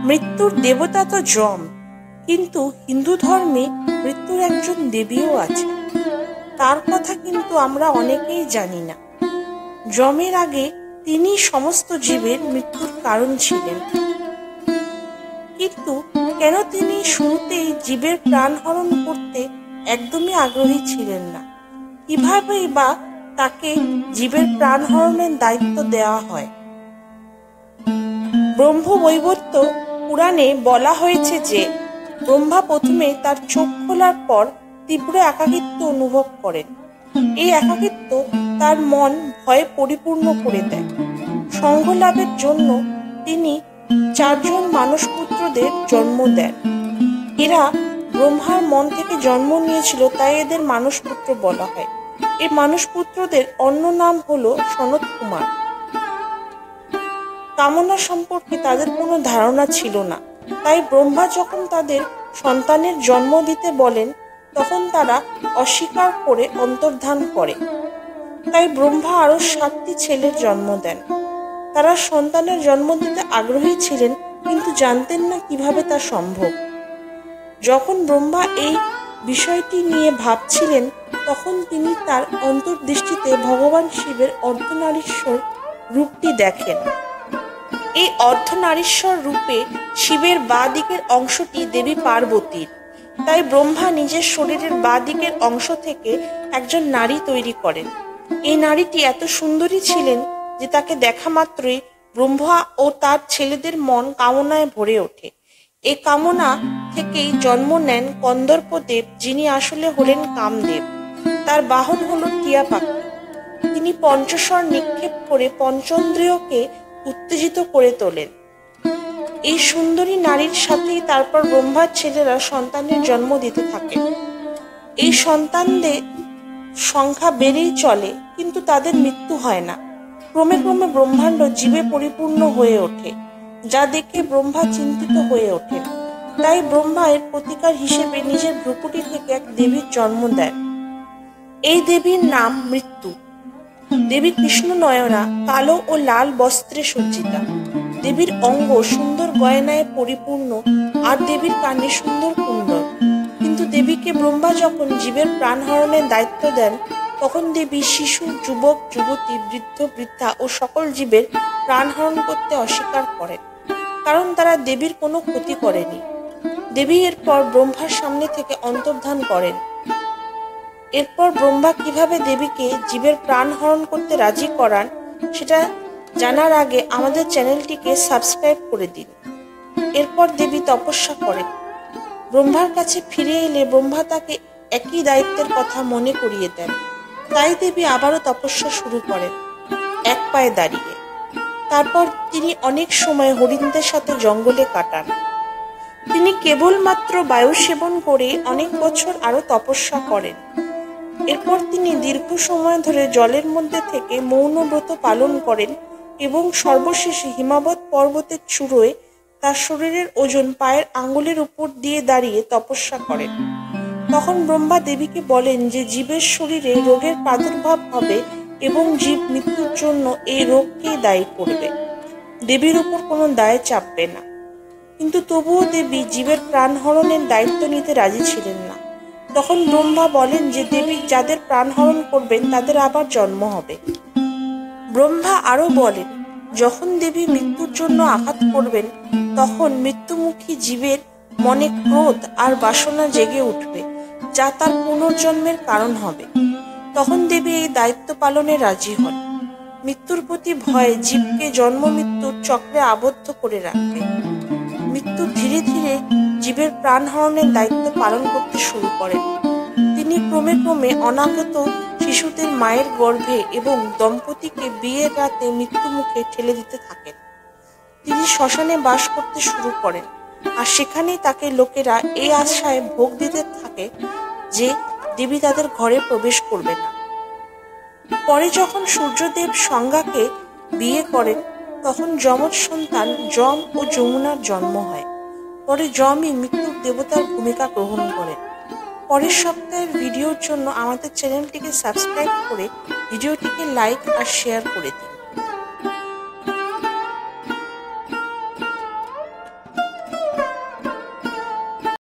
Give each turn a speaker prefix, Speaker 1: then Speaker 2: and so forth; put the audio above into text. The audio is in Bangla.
Speaker 1: মৃত্যুর দেবতা তো যম, কিন্তু হিন্দু ধর্মে মৃত্যুর একজন দেবীও আছে। তার কথা কিন্তু আমরা অনেকেই জানি না। যমের আগে তিনি সমস্ত জীবের মৃত্যুর কারণ ছিলেন, কিন্তু কেন তিনি শুরুতেই জীবের প্রাণ হরণ করতে একদমই আগ্রহী ছিলেন না? কিভাবেই বা তাকে জীবের প্রাণ হরণের দায়িত্ব দেওয়া হয়? ব্রহ্মবৈবর্ত পুরাণে বলা হয়েছে যে ব্রহ্মা প্রথমে তার চোখ খোলার পর তীব্র একাকিত্ব অনুভব করেন। এই একাকিত্ব তার মন ভয়ে পরিপূর্ণ করে দেয়। সঙ্গ লাভের জন্য তিনি 4 জন মানসপুত্রদের জন্ম দেন। এরা ব্রহ্মার মন থেকে জন্ম নিয়েছিল, তাই এদের মানসপুত্র বলা হয়। এই মানসপুত্রদের অন্য নাম হলো সনত কুমার। কামনা সম্পর্কে তাদের কোনো ধারণা ছিল না, তাই ব্রহ্মা যখন তাদের সন্তানের জন্ম দিতে বলেন তখন তারা অস্বীকার করে অন্তর্ধান করে। তাই ব্রহ্মা আরো 7টি ছেলের জন্ম দেন। তারা সন্তানের জন্ম দিতে আগ্রহী ছিলেন, কিন্তু জানতেন না কিভাবে তা সম্ভব। যখন ব্রহ্মা এই বিষয়টি নিয়ে ভাবছিলেন, তখন তিনি তার অন্তর্দৃষ্টিতে ভগবান শিবের অর্ধনারীশ্বর রূপটি দেখেন। এই অর্ধনারীশ্বর রূপে শিবের বাঁ দিকের অংশটি দেবী পার্বতীর। তাই ব্রহ্মা নিজের শরীরের বাঁ দিকের অংশ থেকে একজন নারী তৈরি করেন। এই নারীটি এত সুন্দরী ছিলেন যে তাকে দেখা মাত্রই ব্রহ্মা ও তার ছেলেদের মন কামনায় ভরে ওঠে। এই কামনা থেকেই জন্ম নেন কন্দর্পদেব, যিনি আসলে হলেন কামদেব। তার বাহন হলো টিয়া পাখি। তিনি পঞ্চস্বর নিক্ষেপ করে পঞ্চেন্দ্রিয়কে উত্তেজিত করে তোলেন। এই সুন্দরী নারীর সাথেই তারপর ব্রহ্মার ছেলেরা সন্তানের জন্ম দিতে থাকে। এই সন্তানদের সংখ্যা বেড়েই চলে, কিন্তু তাদের মৃত্যু হয় না। ক্রমে ক্রমে ব্রহ্মাণ্ড জীবে পরিপূর্ণ হয়ে ওঠে, যা দেখে ব্রহ্মা চিন্তিত হয়ে ওঠেন। তাই ব্রহ্মা এর প্রতিকার হিসেবে নিজের ভ্রুকুটি থেকে এক দেবীর জন্ম দেন। এই দেবীর নাম মৃত্যু। দেবী কৃষ্ণনয়না, কালো ও লাল বস্ত্রে সজ্জিতা। দেবীর অঙ্গ সুন্দর গয়নায় পরিপূর্ণ, আর দেবীর কানে সুন্দর কুণ্ডল। কিন্তু দেবীকে ব্রহ্মা যখন জীবের প্রাণ হরণের দায়িত্ব দেন, তখন দেবী শিশু, যুবক, যুবতী, বৃদ্ধ, বৃদ্ধা ও সকল জীবের প্রাণ হরণ করতে অস্বীকার করেন, কারণ তারা দেবীর কোনো ক্ষতি করেনি। দেবী এরপর ব্রহ্মার সামনে থেকে অন্তর্ধান করেন। এরপর ব্রহ্মা কিভাবে দেবীকে জীবের প্রাণ হরণ করতে রাজি করান, সেটা জানার আগে আমাদের চ্যানেলটিকে সাবস্ক্রাইব করে দিন। এরপর দেবী তপস্যা করেন। ব্রহ্মার কাছে ফিরে এলে ব্রহ্মা তাকে একই দায়িত্বের কথা মনে করিয়ে দেন। তাই দেবী আবারও তপস্যা শুরু করেন, এক পায়ে দাঁড়িয়ে। তারপর তিনি অনেক সময় হরিণদের সাথে জঙ্গলে কাটান। তিনি কেবলমাত্র বায়ু সেবন করে অনেক বছর আরো তপস্যা করেন। এরপর তিনি দীর্ঘ সময় ধরে জলের মধ্যে থেকে মৌনব্রত পালন করেন এবং সর্বশেষে হিমাবৎ পর্বতের চূড়োয় তার শরীরের ওজন পায়ের আঙ্গুলের উপর দিয়ে দাঁড়িয়ে তপস্যা করেন। তখন ব্রহ্মা দেবীকে বলেন যে জীবের শরীরে রোগের প্রাদুর্ভাব হবে এবং জীব মৃত্যুর জন্য এই রোগকেই দায়ী করবে। দেবীর উপর কোনো দায় চাপবে না। কিন্তু তবুও দেবী জীবের প্রাণ হরণের দায়িত্ব নিতে রাজি ছিলেন না। তখন ব্রহ্মা বলেন যে দেবী যাদের প্রাণ হরণ করবেন তাদের আবার জন্ম হবে। ব্রহ্মা আরো বলেন, যখন দেবী মৃত্যুর জন্য আঘাত করবেন, তখন মৃত্যুমুখী জীবের মনে ক্রোধ আর বাসনা জেগে উঠবে, যা তার পুনর্জন্মের কারণ হবে। তখন দেবী এই দায়িত্ব পালনে রাজি হন। মৃত্যুর প্রতি ভয়ে জীবকে জন্ম মৃত্যুর চক্রে আবদ্ধ করে রাখবে। মৃত্যু ধীরে ধীরে জীবের প্রাণ হরণের দায়িত্ব পালন করতে শুরু করেন। তিনি ক্রমে ক্রমে অনাগত শিশুদের মায়ের গর্ভে এবং দম্পতিকে বিয়ের রাতে মৃত্যু মুখে ঠেলে দিতে থাকেন। তিনি শ্মশানে বাস করতে শুরু করেন, আর সেখানেই তাকে লোকেরা এই আশায় ভোগ দিতে থাকে যে দেবী তাদের ঘরে প্রবেশ করবে না। পরে যখন সূর্যদেব সংজ্ঞাকে বিয়ে করেন, তখন যমজ সন্তান যম ও যমুনার জন্ম হয়। পরে যমই মৃত্যুর দেবতার ভূমিকা গ্রহণ করেন। পরের সপ্তাহের ভিডিওর জন্য আমাদের চ্যানেলটিকে সাবস্ক্রাইব করে ভিডিওটিকে লাইক আর শেয়ার করে দিন।